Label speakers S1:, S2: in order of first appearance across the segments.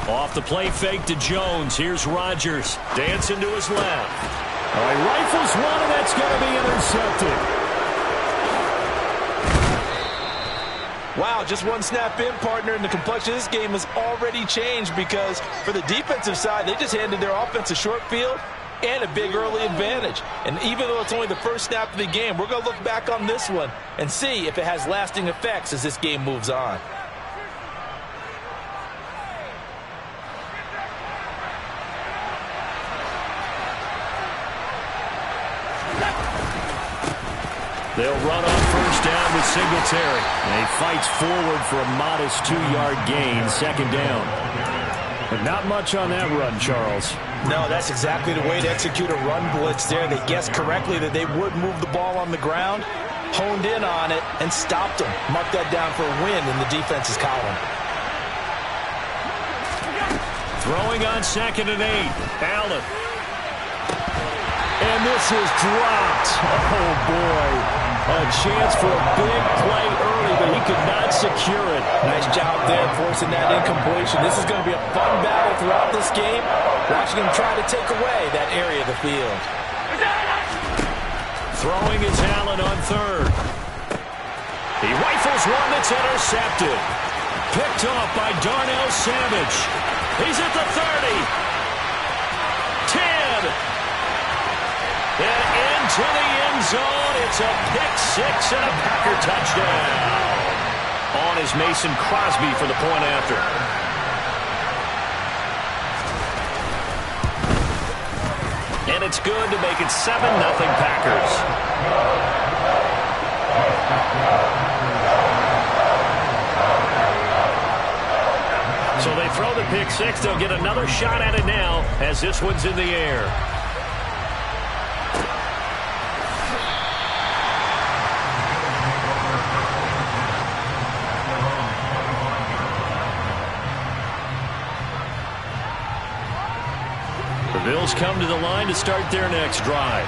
S1: Off the play fake to Jones. Here's Rodgers. Dancing to his left. Oh, he rifles one, and that's going to be intercepted.
S2: Wow, just one snap in, partner, and the complexion of this game has already changed because for the defensive side, they just handed their offense a short field and a big early advantage. And even though it's only the first snap of the game, we're going to look back on this one and see if it has lasting effects as this game moves on.
S1: They'll run on first down with Singletary. And he fights forward for a modest 2-yard gain, second down. But not much on that run, Charles.
S2: No, that's exactly the way to execute a run blitz there. They guessed correctly that they would move the ball on the ground, honed in on it, and stopped them. Mark that down for a win in the defense's column.
S1: Throwing on 2nd and 8. Allen. And this is dropped. Oh, boy. A chance for a big play early, but he could not secure it.
S2: Nice job there forcing that incompletion. This is going to be a fun battle throughout this game. Watching him try to take away that area of the field.
S1: Throwing is Allen on 3rd. He rifles one that's intercepted. Picked off by Darnell Savage. He's at the 30. 10. And into the end zone. It's a pick-6 and a Packer touchdown. On is Mason Crosby for the point after. And it's good to make it 7-0 Packers. So they throw the pick-6. They'll get another shot at it now as this one's in the air. The Bills come to the line to start their next drive.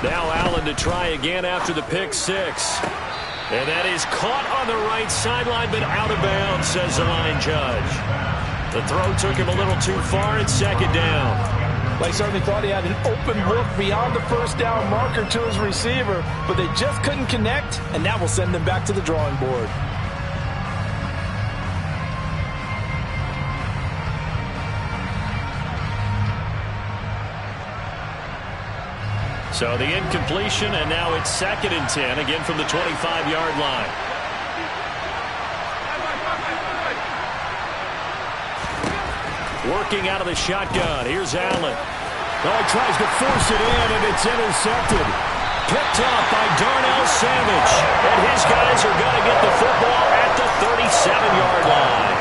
S1: Now Allen to try again after the pick-6. And that is caught on the right sideline, but out of bounds, says the line judge. The throw took him a little too far. It's 2nd down.
S2: They certainly thought he had an open look beyond the first down marker to his receiver, but they just couldn't connect, and that will send them back to the drawing board.
S1: So the incompletion, and now it's 2nd and 10, again from the 25-yard line. Working out of the shotgun. Here's Allen. Oh, he tries to force it in, and it's intercepted. Picked off by Darnell Savage. And his guys are going to get the football at the 37-yard line.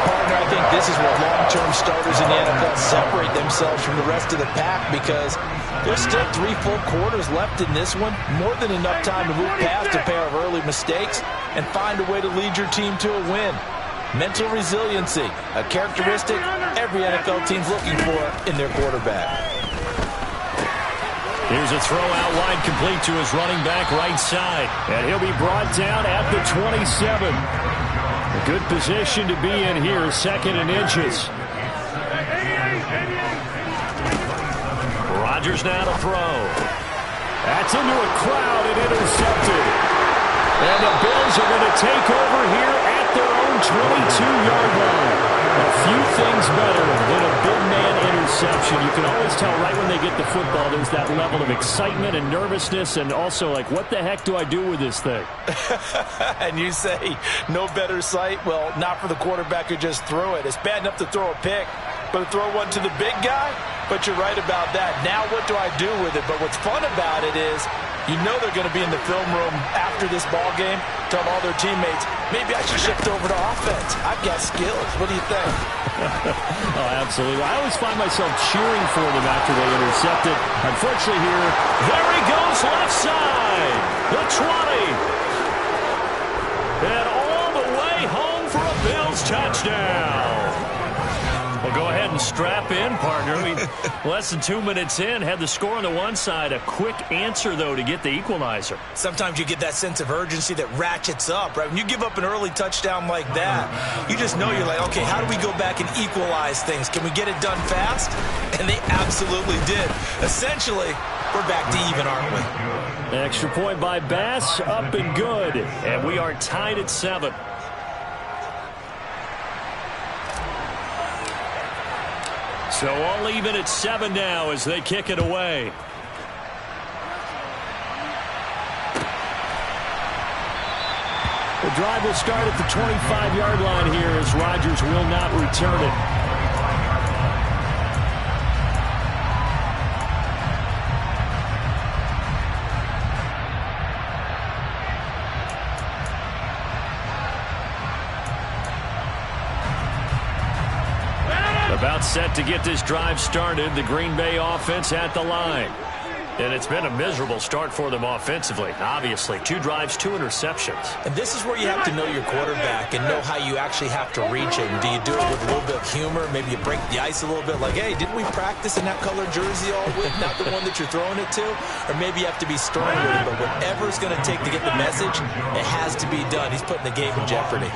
S2: Partner, I think this is where long-term starters in the NFL separate themselves from the rest of the pack because there's still 3 full quarters left in this one. More than enough time to move past a pair of early mistakes and find a way to lead your team to a win. Mental resiliency, a characteristic every NFL team's looking for in their quarterback.
S1: Here's a throw out wide complete to his running back right side. And he'll be brought down at the 27. A good position to be in here, 2nd and inches. Rodgers now to throw. That's into a crowd and intercepted. And the Bills are going to take over here at their own 22-yard line. A few things better than a big man interception. You can always tell right when they get the football, there's that level of excitement and nervousness and also like, what the heck do I do with this thing?
S2: And you say, no better sight? Well, not for the quarterback who just threw it. It's bad enough to throw a pick, but to throw one to the big guy? But you're right about that. Now what do I do with it? But what's fun about it is you know they're going to be in the film room after this ball game, tell all their teammates, maybe I should shift over to offense. I've got skills. What do you think?
S1: Oh, absolutely. I always find myself cheering for them after they intercept it. Unfortunately here, there he goes left side. The 20. And all the way home for a Bills touchdown. Well, go ahead and strap in, partner. Less than 2 minutes in, had the score on the one side. A quick answer, though, to get the equalizer.
S2: Sometimes you get that sense of urgency that ratchets up, right? When you give up an early touchdown like that, you just know you're like, okay, how do we go back and equalize things? Can we get it done fast? And they absolutely did. Essentially, we're back to even, aren't we?
S1: Extra point by Bass, up and good. And we are tied at 7. So all even at 7 now as they kick it away. The drive will start at the 25-yard line here as Rodgers will not return it. About set to get this drive started, the Green Bay offense at the line. And it's been a miserable start for them offensively. Obviously, 2 drives, 2 interceptions.
S2: And this is where you have to know your quarterback and know how you actually have to reach him. Do you do it with a little bit of humor? Maybe you break the ice a little bit like, hey, didn't we practice in that color jersey all week? Not the one that you're throwing it to? Or maybe you have to be stern with him. But whatever it's going to take to get the message, it has to be done. He's putting the game in jeopardy.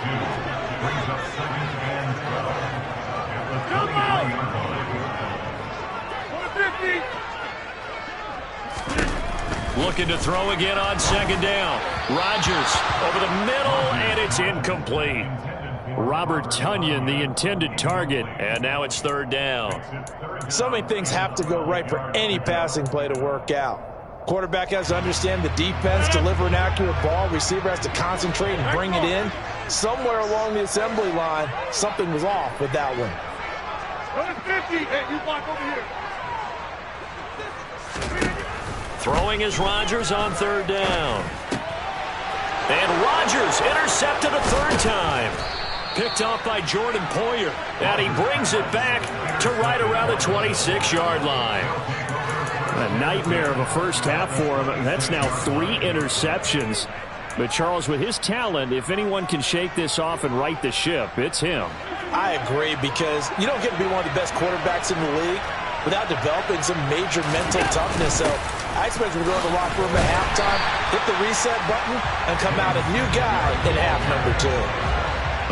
S1: Looking to throw again on second down. Rodgers over the middle, and it's incomplete. Robert Tonyan, the intended target, and now it's 3rd down.
S2: So many things have to go right for any passing play to work out. Quarterback has to understand the defense, deliver an accurate ball. Receiver has to concentrate and bring it in. Somewhere along the assembly line, something was off with that one.
S3: 50. Hey, you block over here.
S1: Throwing is Rodgers on 3rd down. And Rodgers intercepted a 3rd time. Picked off by Jordan Poyer. And he brings it back to right around the 26-yard line. A nightmare of a first half for him. That's now 3 interceptions. But Charles, with his talent, if anyone can shake this off and right the ship, it's him.
S2: I agree, because you don't get to be one of the best quarterbacks in the league without developing some major mental toughness. So I expect him to go to the locker room at halftime, hit the reset button, and come out a new guy in half number 2.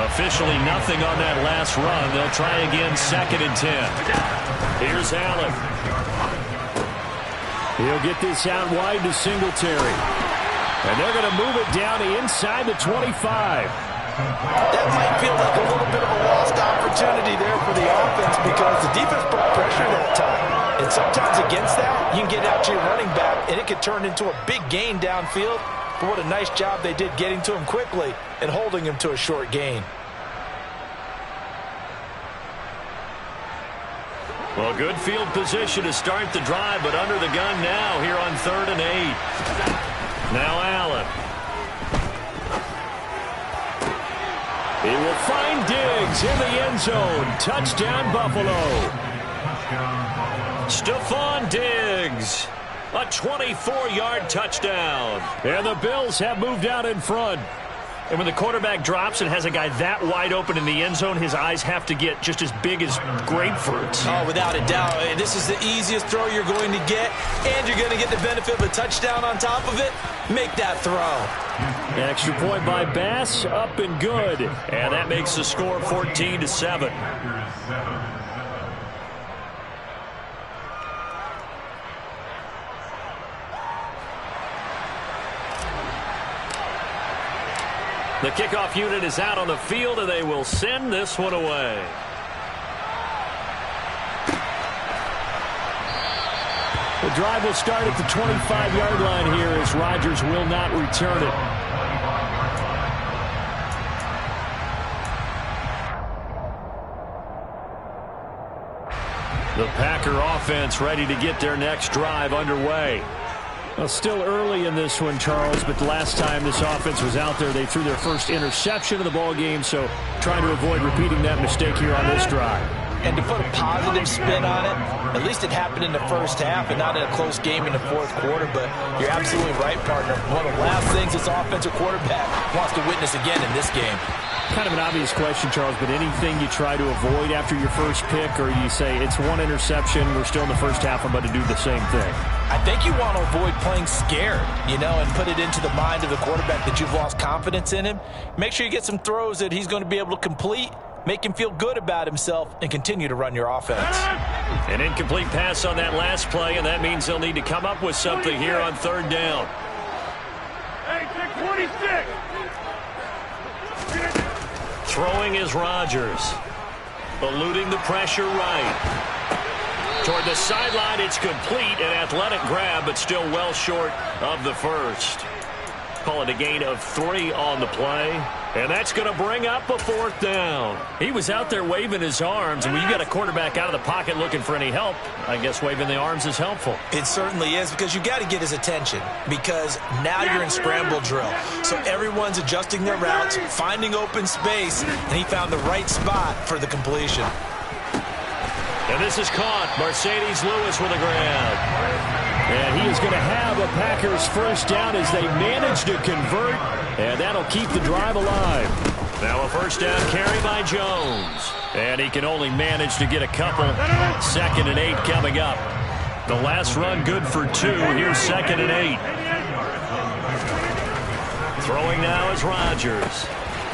S1: Officially nothing on that last run. They'll try again, 2nd and 10. Here's Allen. He'll get this out wide to Singletary. And they're going to move it down to inside the 25.
S2: That might feel like a little bit of a lost opportunity there for the offense, because the defense brought pressure that time. And sometimes against that, you can get out to your running back, and it could turn into a big gain downfield. But what a nice job they did getting to him quickly and holding him to a short gain.
S1: Well, good field position to start the drive, but under the gun now here on 3rd and 8. Now Allen. He will find Diggs in the end zone. Touchdown, Buffalo. Stephon Diggs. A 24-yard touchdown. And the Bills have moved out in front. And when the quarterback drops and has a guy that wide open in the end zone, his eyes have to get just as big as grapefruits.
S2: Oh, without a doubt. This is the easiest throw you're going to get, and you're going to get the benefit of a touchdown on top of it. Make that throw.
S1: Extra point by Bass, up and good. And that makes the score 14-7. The kickoff unit is out on the field, and they will send this one away. The drive will start at the 25-yard line here as Rodgers will not return it. The Packer offense ready to get their next drive underway. Well, still early in this one, Charles, but the last time this offense was out there, they threw their first interception of the ball game, so trying to avoid repeating that mistake here on this drive.
S2: And to put a positive spin on it, at least it happened in the first half and not in a close game in the fourth quarter. But you're absolutely right, partner. One of the last things this offensive quarterback wants to witness again in this game.
S1: Kind of an obvious question, Charles, but anything you try to avoid after your first pick, or you say it's one interception, we're still in the first half, I'm about to do the same thing?
S2: I think you want to avoid playing scared, and put it into the mind of the quarterback that you've lost confidence in him. Make sure you get some throws that he's going to be able to complete, make him feel good about himself, and continue to run your offense.
S1: An incomplete pass on that last play, and that means they'll need to come up with something here on third down.
S3: Hey, take 26.
S1: Throwing is Rodgers. Eluding the pressure right. Toward the sideline, it's complete. An athletic grab, but still well short of the first. Call it a gain of 3 on the play. And that's going to bring up a fourth down. He was out there waving his arms, and when you got a quarterback out of the pocket looking for any help, I guess waving the arms is helpful.
S2: It certainly is, because you got to get his attention, because now you're in scramble drill. So everyone's adjusting their routes, finding open space, and he found the right spot for the completion.
S1: And this is caught. Mercedes Lewis with a grab. And he is going to have a Packers first down as they manage to convert, and that'll keep the drive alive. Now a first down carry by Jones. And he can only manage to get a couple. 2nd and 8 coming up. The last run good for 2. Here's 2nd and 8. Throwing now is Rodgers.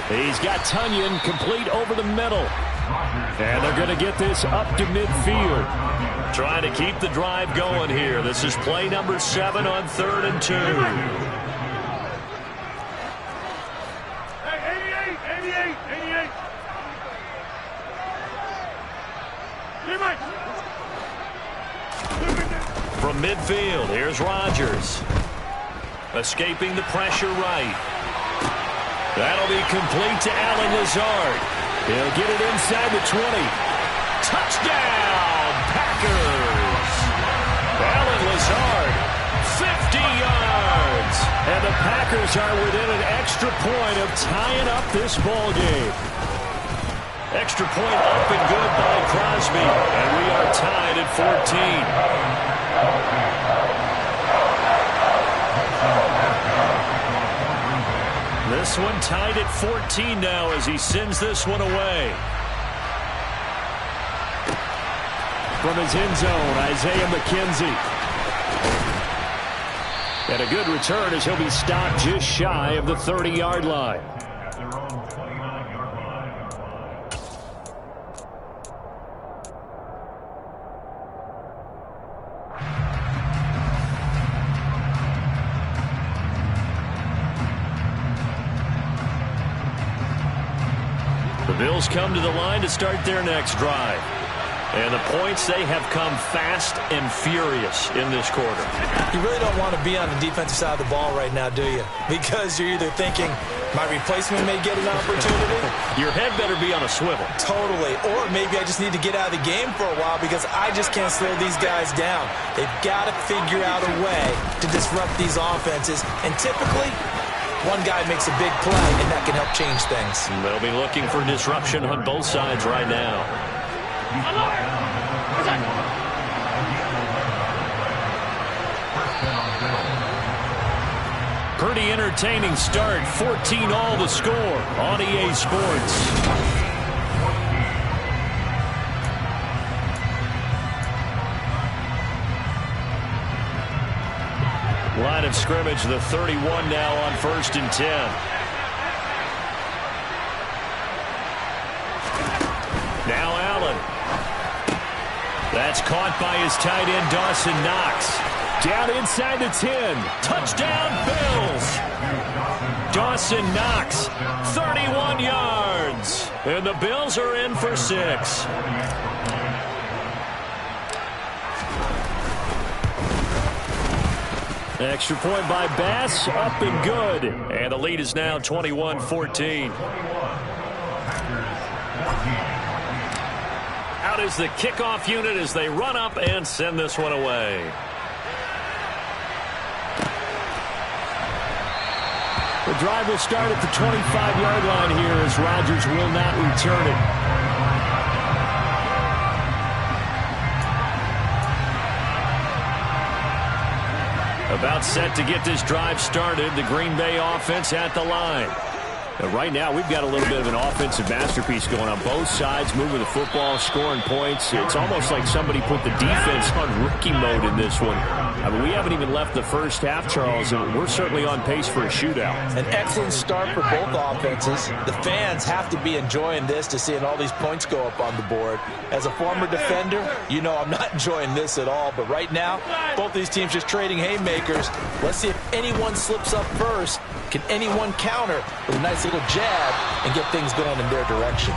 S1: He's got Tunyon complete over the middle. And they're going to get this up to midfield. Trying to keep the drive going here. This is play number 7 on 3rd and 2.
S3: Hey, 88.
S1: From midfield, here's Rodgers. Escaping the pressure right. That'll be complete to Allen Lazard. He'll get it inside the 20. Touchdown, Packers! Allen Lazard, 50 yards. And the Packers are within an extra point of tying up this ball game. Extra point up and good by Crosby. And we are tied at 14. This one tied at 14 now as he sends this one away. From his end zone, Isaiah McKenzie. And a good return as he'll be stopped just shy of the 30-yard line. The Bills come to the line to start their next drive. And the points, they have come fast and furious in this quarter.
S2: You really don't want to be on the defensive side of the ball right now, do you? Because you're either thinking, my replacement may get an opportunity.
S1: Your head better be on a swivel.
S2: Totally. Or maybe I just need to get out of the game for a while because I just can't slow these guys down. They've got to figure out a way to disrupt these offenses. And typically, one guy makes a big play, and that can help change things.
S1: They'll be looking for disruption on both sides right now. Pretty entertaining start. 14 all the score on EA Sports. Line of scrimmage, the 31 now on 1st and 10. Now Allen. That's caught by his tight end, Dawson Knox. Down inside the 10. Touchdown, Bills. Dawson Knox, 31 yards. And the Bills are in for 6. Extra point by Bass, up and good. And the lead is now 21-14. Out is the kickoff unit as they run up and send this one away. The drive will start at the 25-yard line here as Rodgers will not return it. About set to get this drive started. The Green Bay offense at the line. Right now, we've got a little bit of an offensive masterpiece going on. Both sides moving the football, scoring points. It's almost like somebody put the defense on rookie mode in this one. I mean, we haven't even left the first half, Charles, and we're certainly on pace for a shootout.
S2: An excellent start for both offenses. The fans have to be enjoying this to seeing all these points go up on the board. As a former defender, you know I'm not enjoying this at all. But right now, both these teams just trading haymakers. Let's see if anyone slips up first. Can anyone counter with a nice little jab and get things going in their direction?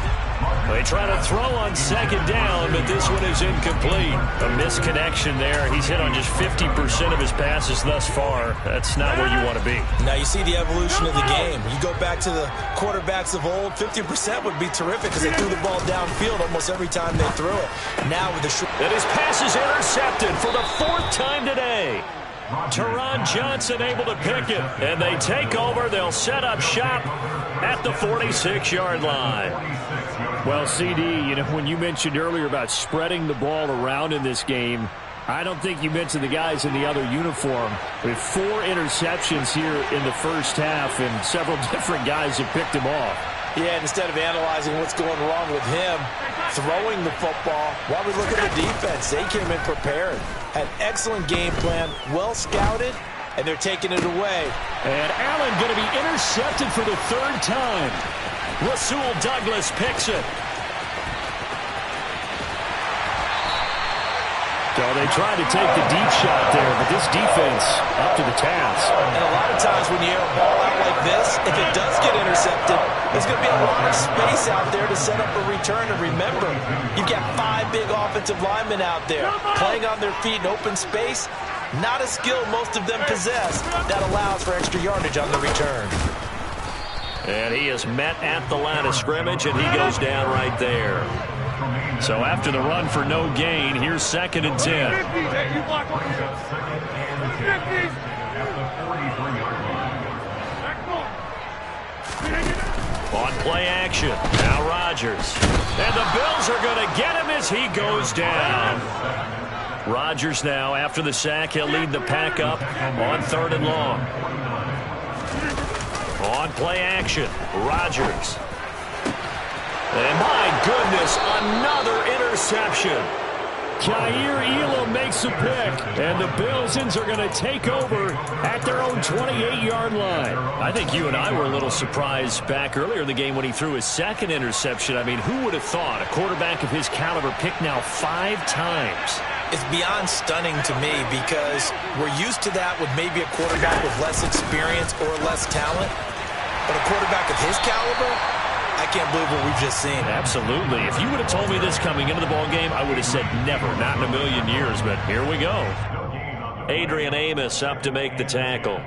S1: They try to throw on second down, but this one is incomplete. A misconnection there. He's hit on just 50% of his passes thus far. That's not where you want to be.
S2: Now you see the evolution of the game. You go back to the quarterbacks of old, 50% would be terrific because they threw the ball downfield almost every time they threw it. Now with the short...
S1: And his pass is intercepted for the 4th time today. Teron Johnson able to pick it, and they take over. They'll set up shop at the 46-yard line. Well, CD, you know, when you mentioned earlier about spreading the ball around in this game, I don't think you mentioned the guys in the other uniform. With 4 interceptions here in the first half, and several different guys have picked him off.
S2: Yeah, and instead of analyzing what's going wrong with him, throwing the football, while we look at the defense, they came in prepared. Had excellent game plan, well scouted, and they're taking it away.
S1: And Allen going to be intercepted for the 3rd time. Rasul Douglas picks it. So they tried to take the deep shot there, but this defense up to the task.
S2: And a lot of times when you air a ball out like this, if it does get intercepted, there's going to be a lot of space out there to set up a return. And remember, you've got 5 big offensive linemen out there playing on their feet in open space. Not a skill most of them possess that allows for extra yardage on the return.
S1: And he is met at the line of scrimmage, and he goes down right there. So after the run for no gain, here's 2nd and 10. On play action, now Rodgers. And the Bills are going to get him as he goes down. Rodgers now, after the sack, he'll lead the pack up on 3rd and long. On play action, Rodgers. And my goodness, another interception. Kaiir Elam makes a pick, and the Bills are going to take over at their own 28-yard line. I think you and I were a little surprised back earlier in the game when he threw his 2nd interception. I mean, who would have thought a quarterback of his caliber picked now 5 times?
S2: It's beyond stunning to me because we're used to that with maybe a quarterback with less experience or less talent. But a quarterback of his caliber, I can't believe what we've just seen.
S1: Absolutely. If you would have told me this coming into the ballgame, I would have said never, not in a million years. But here we go. Adrian Amos up to make the tackle.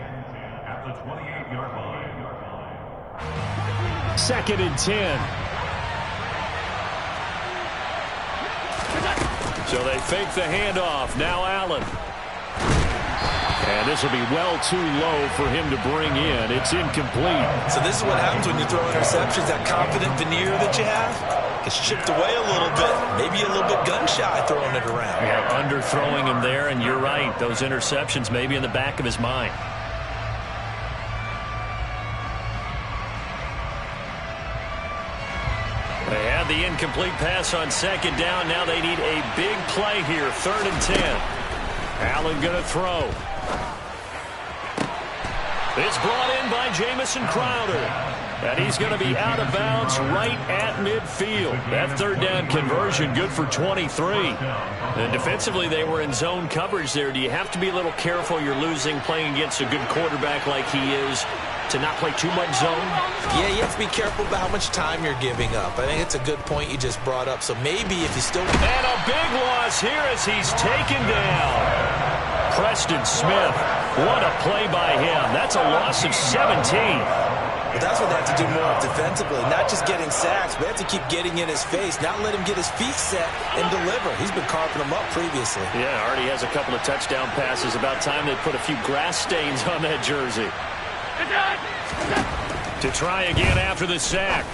S1: 2nd and 10. So they fake the handoff. Now Allen. And this will be well too low for him to bring in. It's incomplete.
S2: So this is what happens when you throw interceptions. That confident veneer that you have gets chipped away a little bit. Maybe a little bit gun-shy throwing it around.
S1: Yeah, underthrowing him there, and you're right. Those interceptions may be in the back of his mind. They had the incomplete pass on 2nd down. Now they need a big play here. 3rd and 10. Allen going to throw. It's brought in by Jamison Crowder. And he's going to be out of bounds right at midfield. That 3rd down conversion good for 23. And defensively, they were in zone coverage there. Do you have to be a little careful? You're losing playing against a good quarterback like he is to not play too much zone?
S2: Yeah, you have to be careful about how much time you're giving up. I think it's a good point you just brought up. So maybe if you still...
S1: And a big loss here as he's taken down. Preston Smith, what a play by him. That's a loss of 17.
S2: But that's what they have to do more of defensively. Not just getting sacks, but they have to keep getting in his face, not let him get his feet set and deliver. He's been carving them up previously.
S1: Yeah, already has a couple of touchdown passes. About time they put a few grass stains on that jersey. To try again after the sack.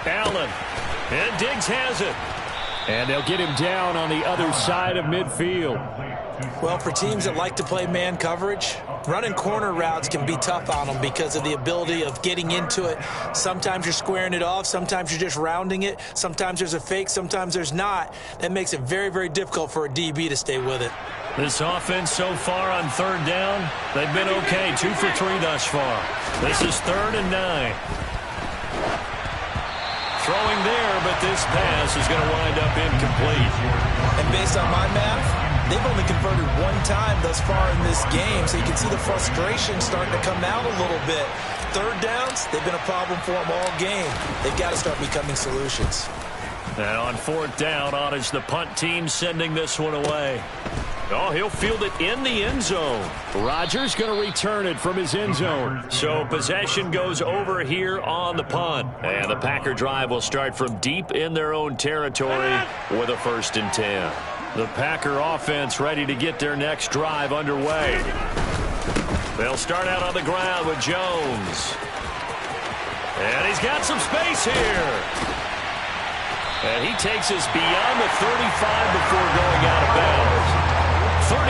S1: Allen. And Diggs has it. And they'll get him down on the other side of midfield.
S2: Well, for teams that like to play man coverage, Running corner routes can be tough on them because of the ability of getting into it. Sometimes you're squaring it off. Sometimes you're just rounding it. Sometimes there's a fake. Sometimes there's not. That makes it very, very difficult for a DB to stay with it.
S1: This offense so far on third down, they've been okay. 2 for 3 thus far. This is 3rd and 9. Throwing there, but this pass is going to wind up incomplete.
S2: And based on my math, they've only converted 1 time thus far in this game, so you can see the frustration starting to come out a little bit. Third downs, they've been a problem for them all game. They've got to start becoming solutions.
S1: And on 4th down, on is the punt team sending this one away. Oh, he'll field it in the end zone. Rodgers going to return it from his end zone. So possession goes over here on the punt. And the Packer drive will start from deep in their own territory with a 1st and 10. The Packer offense ready to get their next drive underway. They'll start out on the ground with Jones. And he's got some space here. And he takes us beyond the 35 before going out of bounds. 34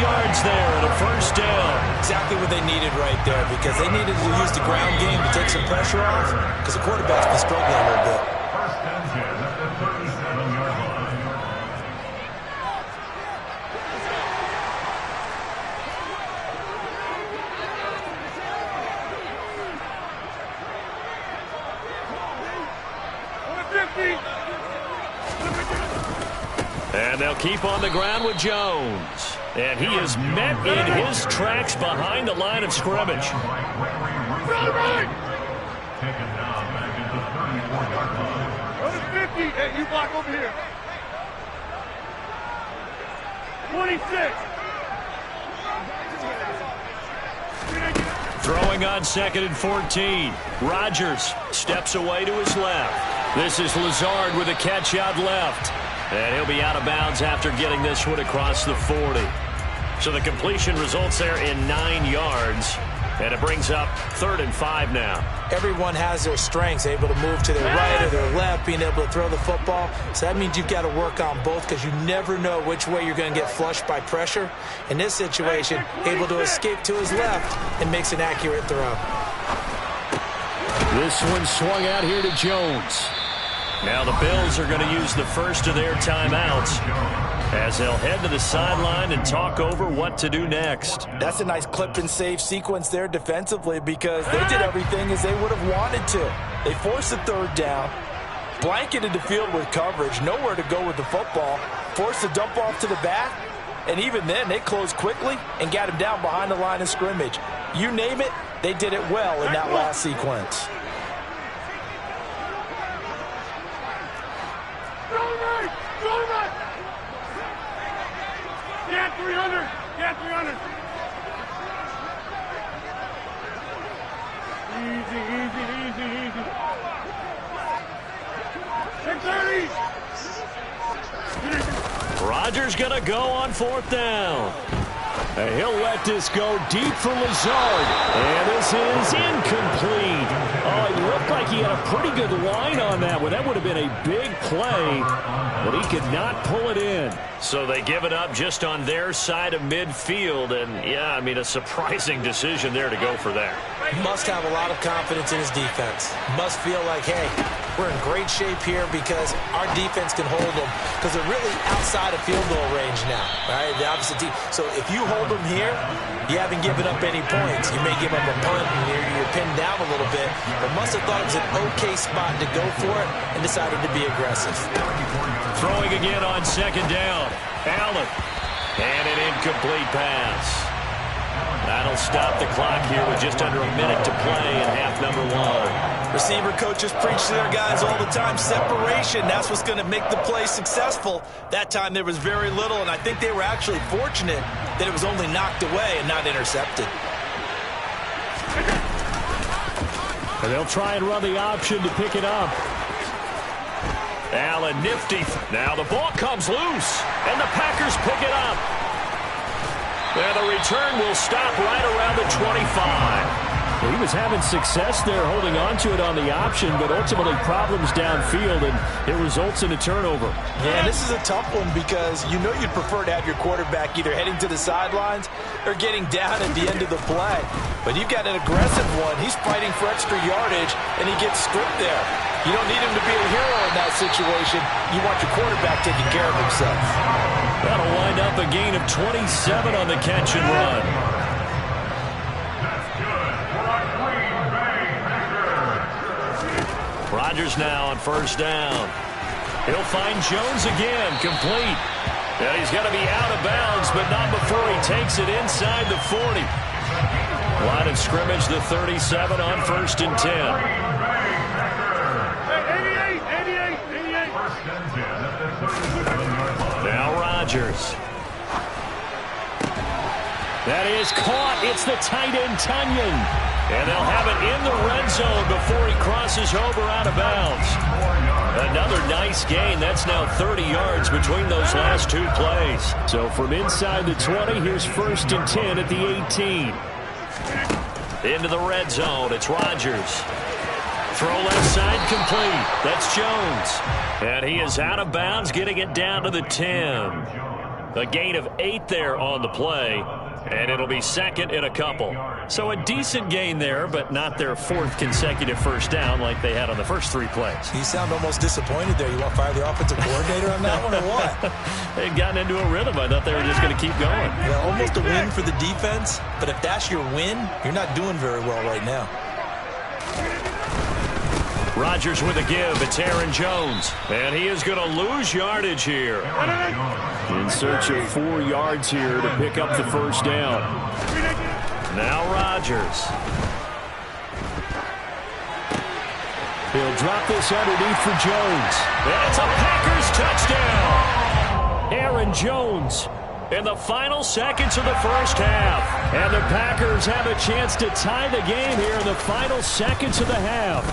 S1: yards there and a 1st down.
S2: Exactly what they needed right there, because they needed to use the ground game to take some pressure off, because the quarterback's been struggling a little bit.
S3: First and 10 at the 37-yard line.
S1: And they'll keep on the ground with Jones. And he is met in his tracks behind the line of scrimmage.
S3: Taken down back at the 34-yard line. Go to 50. Hey, you block over here. 26.
S1: Throwing on 2nd and 14. Rodgers steps away to his left. This is Lazard with a catch out left. And he'll be out of bounds after getting this one across the 40. So the completion results there in 9 yards. And it brings up 3rd and 5 now.
S2: Everyone has their strengths, able to move to their right or their left, being able to throw the football. So that means you've got to work on both, because you never know which way you're going to get flushed by pressure. In this situation, able to escape to his left and makes an accurate throw.
S1: This one swung out here to Jones. Now the Bills are going to use the first of their timeouts as they'll head to the sideline and talk over what to do next.
S2: That's a nice clip and save sequence there defensively, because they did everything as they would have wanted to. They forced the 3rd down, blanketed the field with coverage, nowhere to go with the football, forced the dump off to the back, and even then they closed quickly and got him down behind the line of scrimmage. You name it, they did it well in that last sequence.
S3: Get 300. Get 300. Easy.
S1: 630. Rodgers going to go on 4th down. And he'll let this go deep for Lazard. And this is incomplete. Oh, it looked like he had a pretty good line on that one. That would have been a big play, but he could not pull it in. So they give it up just on their side of midfield. And, yeah, I mean, a surprising decision there to go for that.
S2: Must have a lot of confidence in his defense. Must feel like, hey, we're in great shape here because our defense can hold them, because they're really outside of field goal range now, right? The opposite team. So if you hold them here, you haven't given up any points. You may give up a punt and you're pinned down a little bit, but must have thought it was an okay spot to go for it and decided to be aggressive.
S1: Throwing again on 2nd down. Allen. And an incomplete pass. That'll stop the clock here with just under a minute to play in half number 1.
S2: Receiver coaches preach to their guys all the time. Separation, that's what's going to make the play successful. That time there was very little, and I think they were actually fortunate that it was only knocked away and not intercepted.
S1: And they'll try and run the option to pick it up. Allen nifty. Now the ball comes loose, and the Packers pick it up. And the return will stop right around the 25. He was having success there holding on to it on the option, but ultimately problems downfield, and it results in a turnover.
S2: Yeah, this is a tough one because you know you'd prefer to have your quarterback either heading to the sidelines or getting down at the end of the play. But you've got an aggressive one. He's fighting for extra yardage, and he gets stripped there. You don't need him to be a hero in that situation. You want your quarterback taking care of himself.
S1: That'll wind up a gain of 27 on the catch and run. Rodgers now on first down. He'll find Jones again, complete. And he's got to be out of bounds, but not before he takes it inside the 40. Line of scrimmage, the 37 on 1st and 10.
S3: 88.
S1: Now Rodgers. That is caught. It's the tight end, Tunyon. And they'll have it in the red zone before he crosses over out of bounds. Another nice gain. That's now 30 yards between those last two plays. So from inside the 20, here's 1st and 10 at the 18. Into the red zone. It's Rodgers. Throw left side complete. That's Jones. And he is out of bounds, getting it down to the 10. A gain of 8 there on the play. And it'll be 2nd and a couple. So a decent gain there, but not their 4th consecutive first down like they had on the first 3 plays.
S2: You sound almost disappointed there. You want to fire the offensive coordinator on that one or what?
S1: They'd gotten into a rhythm. I thought they were just going to keep going.
S2: Yeah, almost a win for the defense. But if that's your win, you're not doing very well right now.
S1: Rodgers with a give. It's Aaron Jones. And he is going to lose yardage here. In search of 4 yards here to pick up the first down. Now Rodgers. He'll drop this underneath for Jones. And it's a Packers touchdown. Aaron Jones in the final seconds of the first half. And the Packers have a chance to tie the game here in the final seconds of the half.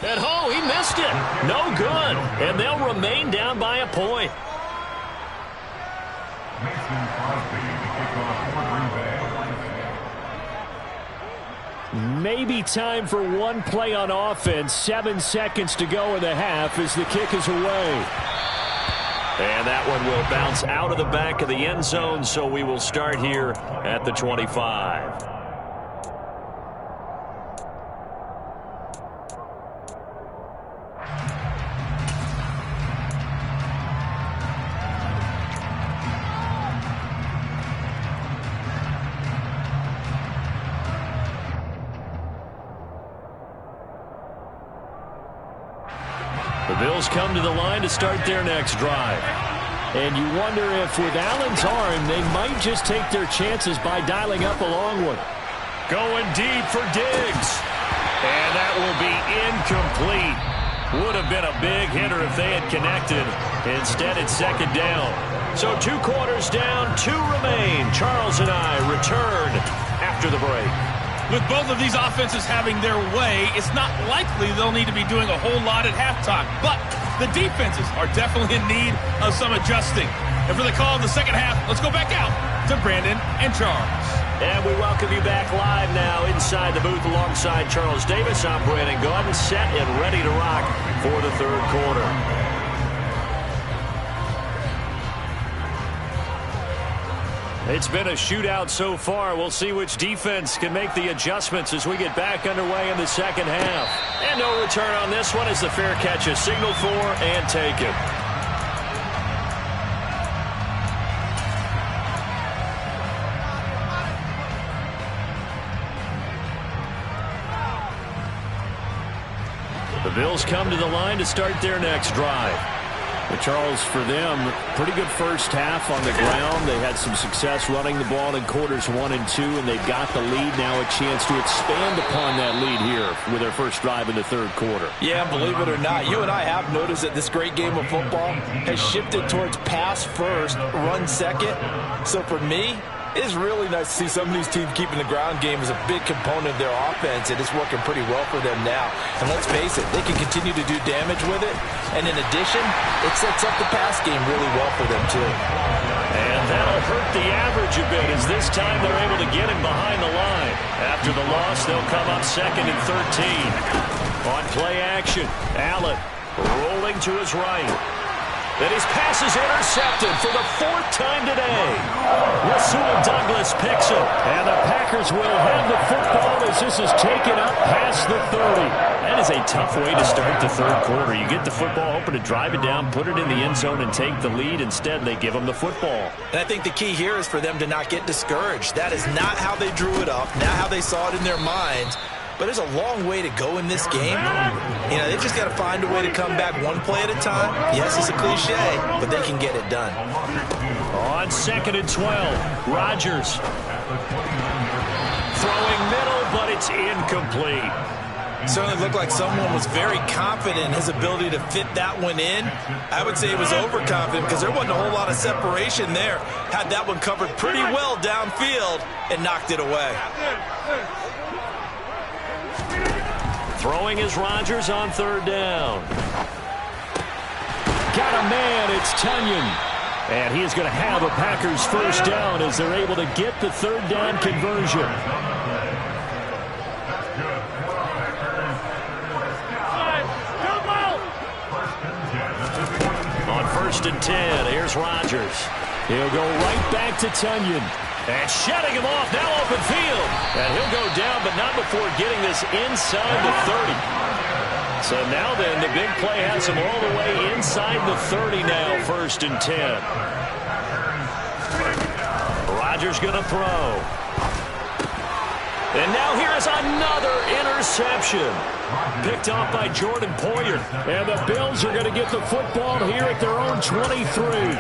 S1: And oh, he missed it. No good. And they'll remain down by a point. Maybe time for one play on offense. 7 seconds to go in the half as the kick is away. And that one will bounce out of the back of the end zone, so we will start here at the 25. The Bills come to the line to start their next drive. And you wonder if with Allen's arm, they might just take their chances by dialing up a long one. Going deep for Diggs. And that will be incomplete. Would have been a big hitter if they had connected. Instead, it's 2nd down. So 2 quarters down, 2 remain. Charles and I return after the break.
S4: With both of these offenses having their way, it's not likely they'll need to be doing a whole lot at halftime. But the defenses are definitely in need of some adjusting. And for the call of the second half, let's go back out to Brandon and Charles.
S1: And we welcome you back live now inside the booth alongside Charles Davis. I'm Brandon Gaudin, set and ready to rock for the 3rd quarter. It's been a shootout so far. We'll see which defense can make the adjustments as we get back underway in the second half. And no return on this one as the fair catch is signaled for and taken. The Bills come to the line to start their next drive. But Charles, for them, pretty good first half on the ground. They had some success running the ball in quarters 1 and 2, and they've got the lead now, a chance to expand upon that lead here with their first drive in the 3rd quarter.
S2: Yeah, believe it or not, you and I have noticed that this great game of football has shifted towards pass first, run second. So for me, it's really nice to see some of these teams keeping the ground game as a big component of their offense, and it's working pretty well for them now. And let's face it, they can continue to do damage with it. And in addition, it sets up the pass game really well for them, too.
S1: And that'll hurt the average a bit as this time they're able to get him behind the line. After the loss, they'll come up 2nd and 13. On play action, Allen rolling to his right. And his pass is intercepted for the 4th time today. Rasul Douglas picks it. And the Packers will have the football as this is taken up past the 30. That is a tough way to start the 3rd quarter. You get the football, hoping to drive it down, put it in the end zone, and take the lead. Instead, they give them the football.
S2: And I think the key here is for them to not get discouraged. That is not how they drew it up, not how they saw it in their minds. But there's a long way to go in this game. You know, they just got to find a way to come back one play at a time. Yes, it's a cliche, but they can get it done.
S1: On 2nd and 12, Rodgers. Throwing middle, but it's incomplete.
S2: Certainly looked like someone was very confident in his ability to fit that one in. I would say he was overconfident because there wasn't a whole lot of separation there. Had that one covered pretty well downfield and knocked it away.
S1: Throwing is Rodgers on 3rd down. Got a man, it's Tunyon. And he is going to have a Packers 1st down as they're able to get the 3rd down conversion. On 1st and 10, here's Rodgers. He'll go right back to Tunyon. And shutting him off, now open field. And he'll go down, but not before getting this inside the 30. So now then, the big play has him all the way inside the 30 now, 1st and 10. Rodgers going to throw. And now here is another interception. Picked off by Jordan Poyer. And the Bills are going to get the football here at their own 23.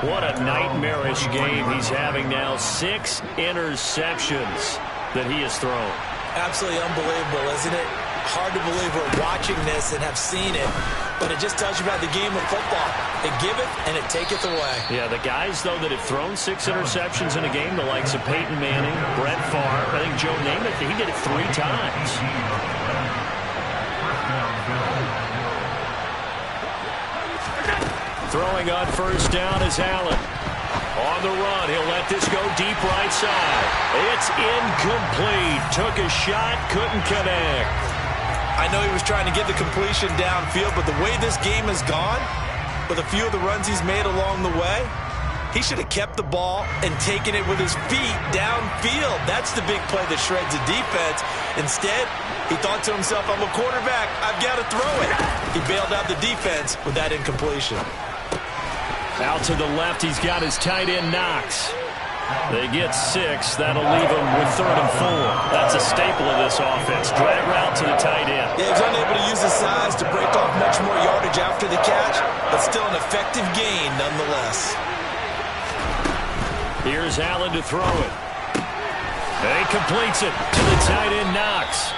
S1: What a nightmarish game he's having now. 6 interceptions that he has thrown.
S2: Absolutely unbelievable, isn't it? Hard to believe we're watching this and have seen it, but it just tells you about the game of football. It giveth and it taketh away.
S1: Yeah, the guys, though, that have thrown 6 interceptions in a game, the likes of Peyton Manning, Brett Favre, I think Joe Namath, he did it 3 times. Throwing on 1st down is Allen. On the run, he'll let this go deep right side. It's incomplete. Took a shot, couldn't connect.
S2: I know he was trying to get the completion downfield, but the way this game has gone, with a few of the runs he's made along the way, he should have kept the ball and taken it with his feet downfield. That's the big play that shreds the defense. Instead, he thought to himself, I'm a quarterback, I've got to throw it. He bailed out the defense with that incompletion.
S1: Out to the left, he's got his tight end Knox. They get 6. That'll leave them with 3rd and 4. That's a staple of this offense. Drag route to the tight end.
S2: Yeah, he's unable to use his size to break off much more yardage after the catch, but still an effective gain nonetheless.
S1: Here's Allen to throw it. And he completes it to the tight end Knox.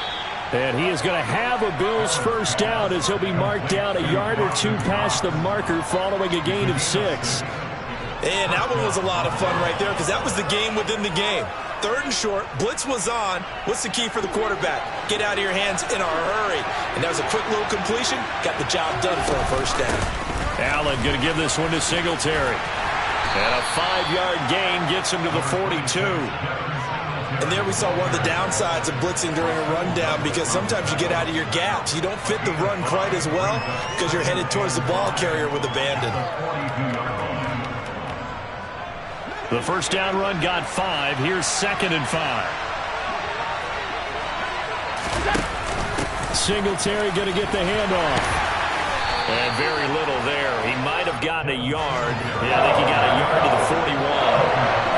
S1: And he is going to have a Bills 1st down as he'll be marked down a yard or 2 past the marker following a gain of 6.
S2: And that one was a lot of fun right there because that was the game within the game. 3rd and short, blitz was on. What's the key for the quarterback? Get out of your hands in a hurry. And that was a quick little completion. Got the job done for a 1st down.
S1: Allen going to give this one to Singletary. And a 5-yard gain gets him to the 42.
S2: And there we saw one of the downsides of blitzing during a rundown because sometimes you get out of your gaps. You don't fit the run quite as well because you're headed towards the ball carrier with abandon.
S1: The 1st down run got 5. Here's 2nd and 5. Singletary going to get the handoff. And very little there. He might have gotten a yard. Yeah, I think he got a yard to the 41.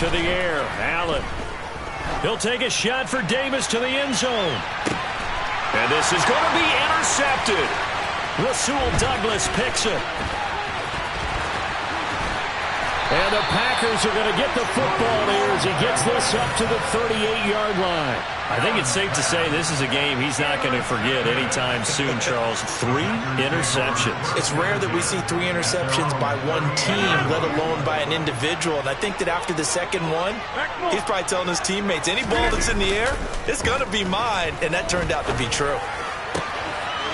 S1: To the air, Allen. He'll take a shot for Davis to the end zone. And this is going to be intercepted. Rasul Douglas picks it. And the Packers are going to get the football here as he gets this up to the 38-yard line.
S5: I think it's safe to say this is a game he's not going to forget anytime soon, Charles. 3 interceptions.
S2: It's rare that we see 3 interceptions by one team, let alone by an individual. And I think that after the second one, he's probably telling his teammates, any ball that's in the air, it's going to be mine. And that turned out to be true.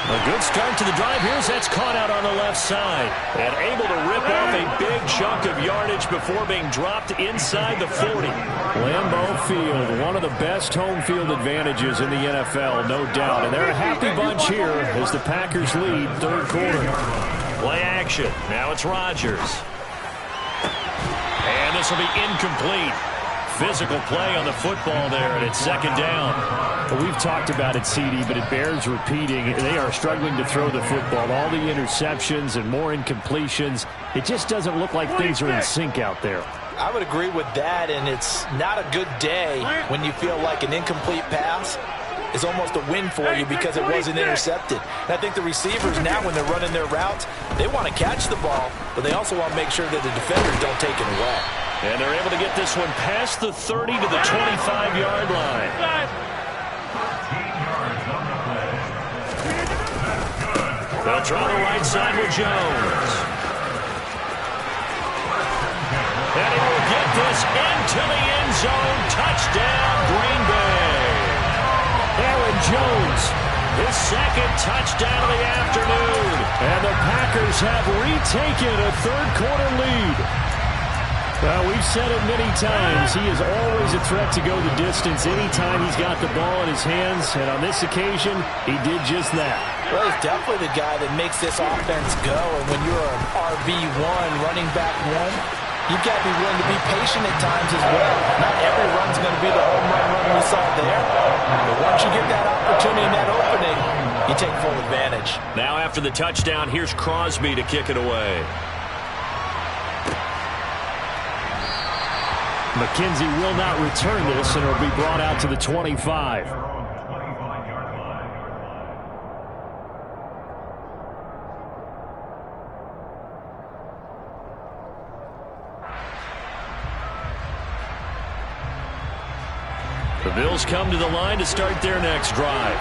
S1: A good start to the drive. Here's that's caught out on the left side. And able to rip off a big chunk of yardage before being dropped inside the 40. Lambeau Field, one of the best home field advantages in the NFL, no doubt. And they're a happy bunch here as the Packers lead third quarter.
S5: Play action. Now it's Rodgers.
S1: And this will be incomplete. Physical play on the football there, and it's second down. Well, we've talked about it, CD, but it bears repeating. They are struggling to throw the football. All the interceptions and more incompletions. It just doesn't look like things are in sync out there.
S2: I would agree with that, and it's not a good day when you feel like an incomplete pass is almost a win for you because it wasn't intercepted. And I think the receivers now, when they're running their routes, they want to catch the ball, but they also want to make sure that the defenders don't take it away.
S1: And they're able to get this one past the 30 to the 25-yard line. They'll try the right side with Jones. And he will get this into the end zone. Touchdown, Green Bay. Aaron Jones, his second touchdown of the afternoon. And the Packers have retaken a third-quarter lead. Well, we've said it many times. He is always a threat to go the distance anytime he's got the ball in his hands. And on this occasion, he did just that.
S2: Well, he's definitely the guy that makes this offense go. And when you're an RB1, running back one, you've got to be willing to be patient at times as well. Not every run's going to be the home run we saw there. But once you get that opportunity and that opening, you take full advantage.
S1: Now after the touchdown, here's Crosby to kick it away. McKenzie will not return this, and it'll be brought out to the 25. The Bills come to the line to start their next drive.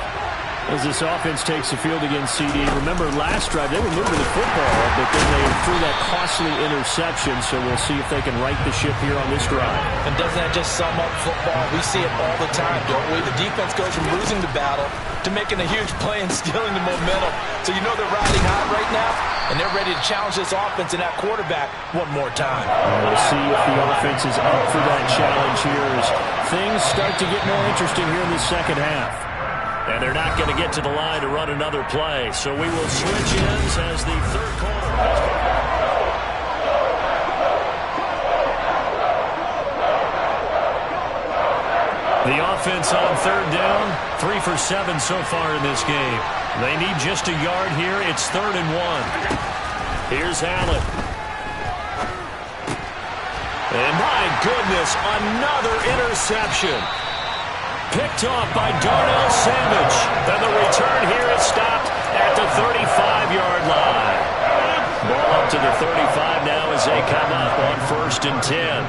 S1: As this offense takes the field against CD. Remember, last drive, they were moving the football, but then they threw that costly interception, so we'll see if they can right the ship here on this drive.
S2: And doesn't that just sum up football? We see it all the time, don't we? The defense goes from losing the battle to making a huge play and stealing the momentum. So you know they're riding high right now, and they're ready to challenge this offense and that quarterback one more time.
S1: We'll see if the offense is up for that challenge here as things start to get more interesting here in the second half. And they're not going to get to the line to run another play. So we will switch ends as the third quarter. The offense on third down, 3 for 7 so far in this game. They need just a yard here. It's 3rd and 1. Here's Allen. And my goodness, another interception. Picked off by Darnell Savage. Then the return here is stopped at the 35-yard line. Ball up to the 35 now as they come up on 1st and 10.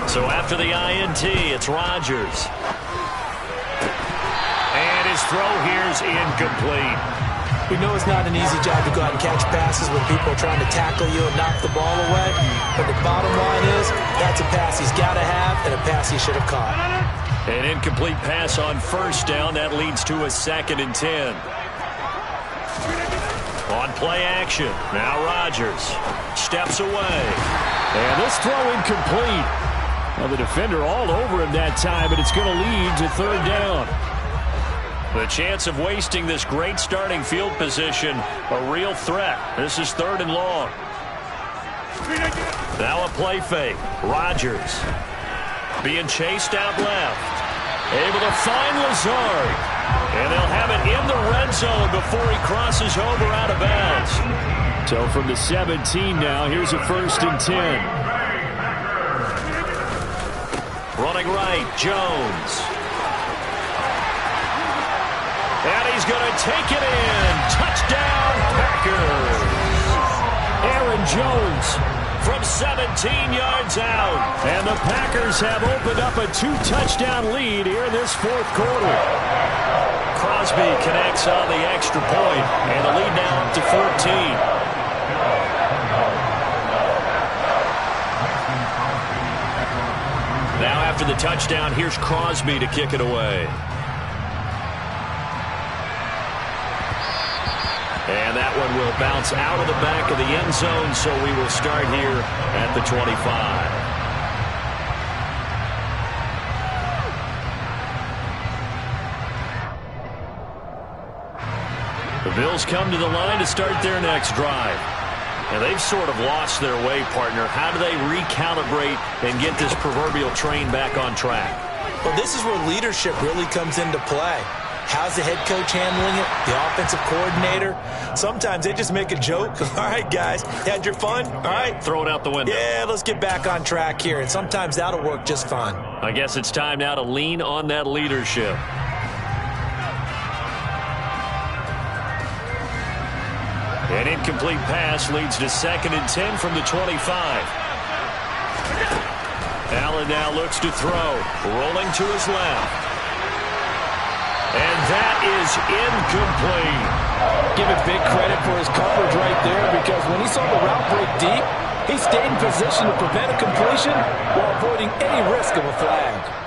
S1: So after the INT, it's Rodgers. And his throw here is incomplete.
S2: We know it's not an easy job to go out and catch passes when people are trying to tackle you and knock the ball away. But the bottom line is, that's a pass he's got to have and a pass he should have caught.
S1: An incomplete pass on 1st down. That leads to a 2nd and 10. On play action. Now Rodgers steps away. And this throw incomplete. Well, the defender all over him that time, but it's going to lead to 3rd down. The chance of wasting this great starting field position, a real threat. This is 3rd and long. Now a play fake. Rodgers being chased out left. Able to find Lazard. And they'll have it in the red zone before he crosses over out of bounds. So from the 17 now, here's a 1st and 10. Running right, Jones. And he's going to take it in. Touchdown, Packers. Aaron Jones,
S5: from 17 yards out.
S1: And the Packers have opened up a 2-touchdown lead here in this fourth quarter.
S5: Crosby connects on the extra point, and the lead now up to 14. Now after the touchdown, here's Crosby to kick it away. And that one will bounce out of the back of the end zone, so we will start here at the 25. The Bills come to the line to start their next drive. And they've sort of lost their way, partner. How do they recalibrate and get this proverbial train back on track?
S2: Well, this is where leadership really comes into play. How's the head coach handling it? The offensive coordinator? Sometimes they just make a joke. All right, guys, had your fun? All right.
S5: Throw it out the window.
S2: Yeah, let's get back on track here. And sometimes that'll work just fine.
S5: I guess it's time now to lean on that leadership. An incomplete pass leads to 2nd and 10 from the 25. Allen now looks to throw, rolling to his left. And that is incomplete.
S2: Give it big credit for his coverage right there, because when he saw the route break deep, he stayed in position to prevent a completion while avoiding any risk of a flag.